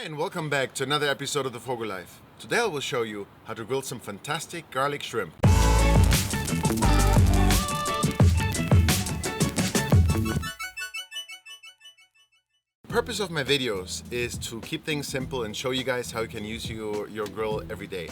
and welcome back to another episode of the FOGO Life. Today I will show you how to grill some fantastic garlic shrimp. The purpose of my videos is to keep things simple and show you guys how you can use your grill every day.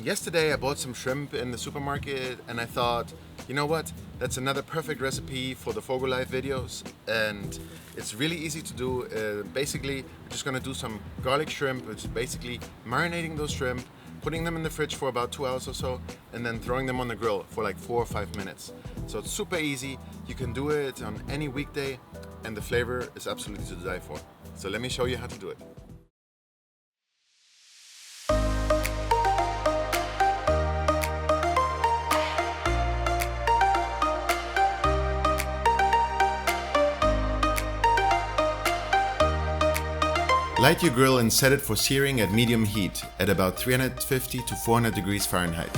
Yesterday I bought some shrimp in the supermarket and I thought, you know what, that's another perfect recipe for the FOGO Life videos, and it's really easy to do. Basically, we're just gonna do some garlic shrimp, which is basically marinating those shrimp, putting them in the fridge for about 2 hours or so, and then throwing them on the grill for like 4 or 5 minutes. So it's super easy. You can do it on any weekday, and the flavor is absolutely to die for. So let me show you how to do it. Light your grill and set it for searing at medium heat at about 350 to 400 degrees Fahrenheit.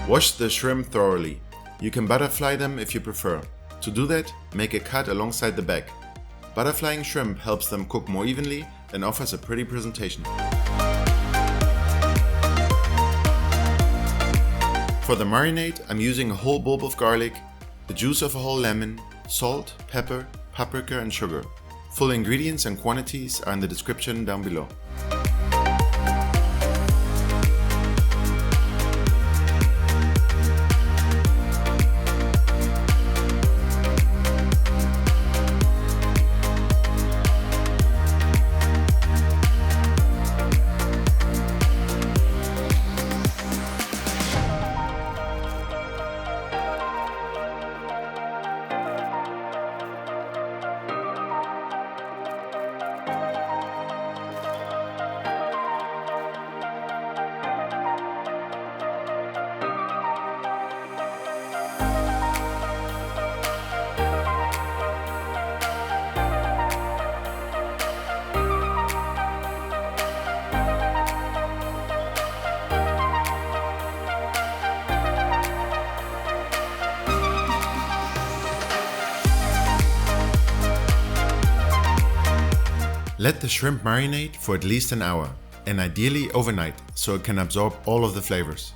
Wash the shrimp thoroughly. You can butterfly them if you prefer. To do that, make a cut alongside the back. Butterflying shrimp helps them cook more evenly and offers a pretty presentation. For the marinade, I'm using a whole bulb of garlic, the juice of a whole lemon, salt, pepper, paprika and sugar. Full ingredients and quantities are in the description down below. Let the shrimp marinate for at least an hour, and ideally overnight, so it can absorb all of the flavors.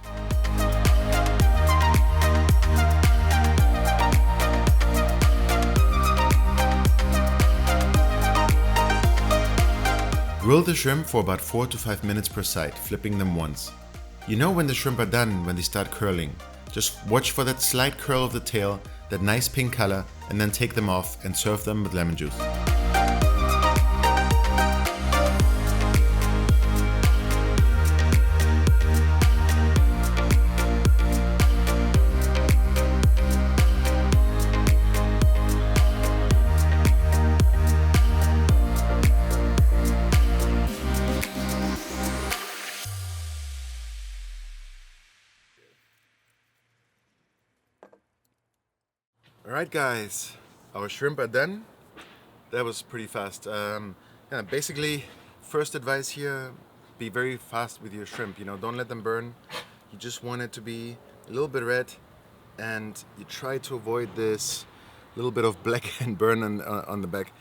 Grill the shrimp for about 4 to 5 minutes per side, flipping them once. You know when the shrimp are done when they start curling. Just watch for that slight curl of the tail, that nice pink color, and then take them off and serve them with lemon juice. Alright guys, our shrimp are done. That was pretty fast. Basically, first advice here, be very fast with your shrimp. Don't let them burn. You just want it to be a little bit red, and you try to avoid this little bit of black and burn on the back.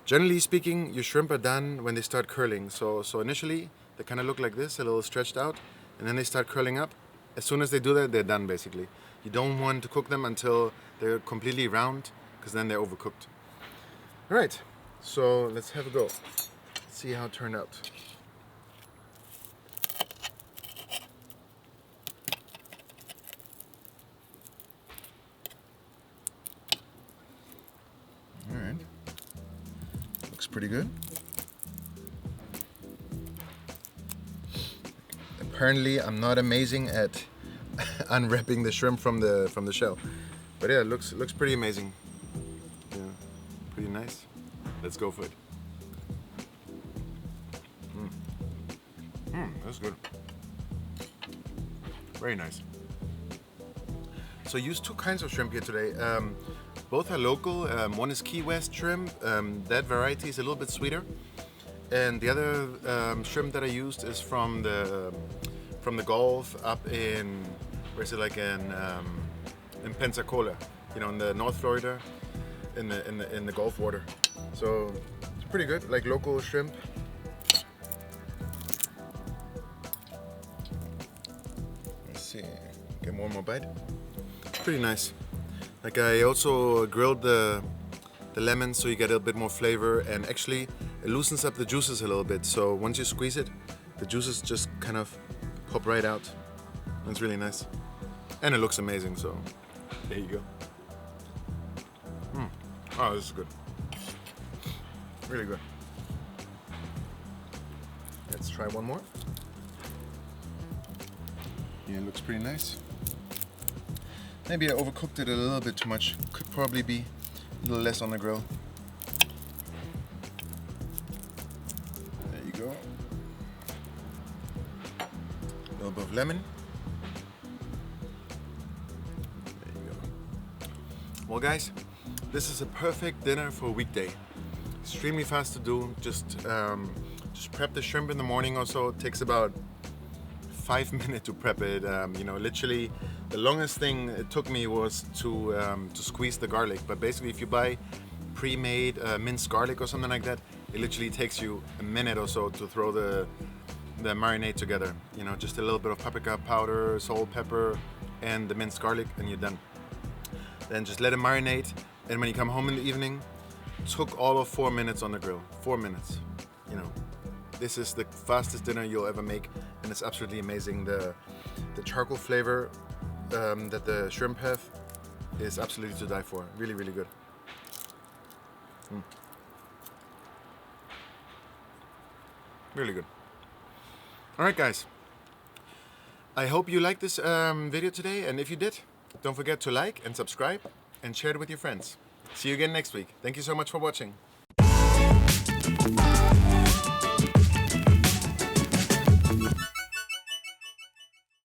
Generally speaking, your shrimp are done when they start curling. So initially, they kind of look like this, a little stretched out, and then they start curling up. As soon as they do that, they're done basically. You don't want to cook them until they're completely round, because then they're overcooked. Alright, so let's have a go. See how it turned out. Alright, looks pretty good. Apparently I'm not amazing at unwrapping the shrimp from the shell, but yeah, it looks pretty amazing. Yeah, pretty nice. Let's go for it. That's good. Very nice. So I used two kinds of shrimp here today. Both are local. One is Key West shrimp. That variety is a little bit sweeter, and the other shrimp that I used is from the Gulf up in, where is it, like in in Pensacola, you know, in the North Florida, in the Gulf water. So it's pretty good, like local shrimp. Let's see, get one more bite. Pretty nice. Like I also grilled the lemon so you get a bit more flavor, and actually it loosens up the juices a little bit. So once you squeeze it, the juices just kind of pop right out. It's really nice. And it looks amazing, so there you go. Oh, this is good. Really good. Let's try one more. Yeah, it looks pretty nice. Maybe I overcooked it a little bit too much. Could probably be a little less on the grill. There you go. A little bit of lemon. There you go. Well guys, this is a perfect dinner for a weekday. Extremely fast to do. Just prep the shrimp in the morning or so. It takes about 5 minutes to prep it. You know, literally the longest thing it took me was to squeeze the garlic. But basically, if you buy pre-made minced garlic or something like that, it literally takes you a minute or so to throw the marinade together. You know, just a little bit of paprika powder, salt, pepper, and the minced garlic, and you're done. Then just let it marinate, and when you come home in the evening, took all of 4 minutes on the grill. 4 minutes. You know, this is the fastest dinner you'll ever make, and it's absolutely amazing. The charcoal flavor that the shrimp have is absolutely to die for. Really, really good. Really good. All right, guys. I hope you liked this video today, and if you did, don't forget to like and subscribe and share it with your friends. See you again next week. Thank you so much for watching.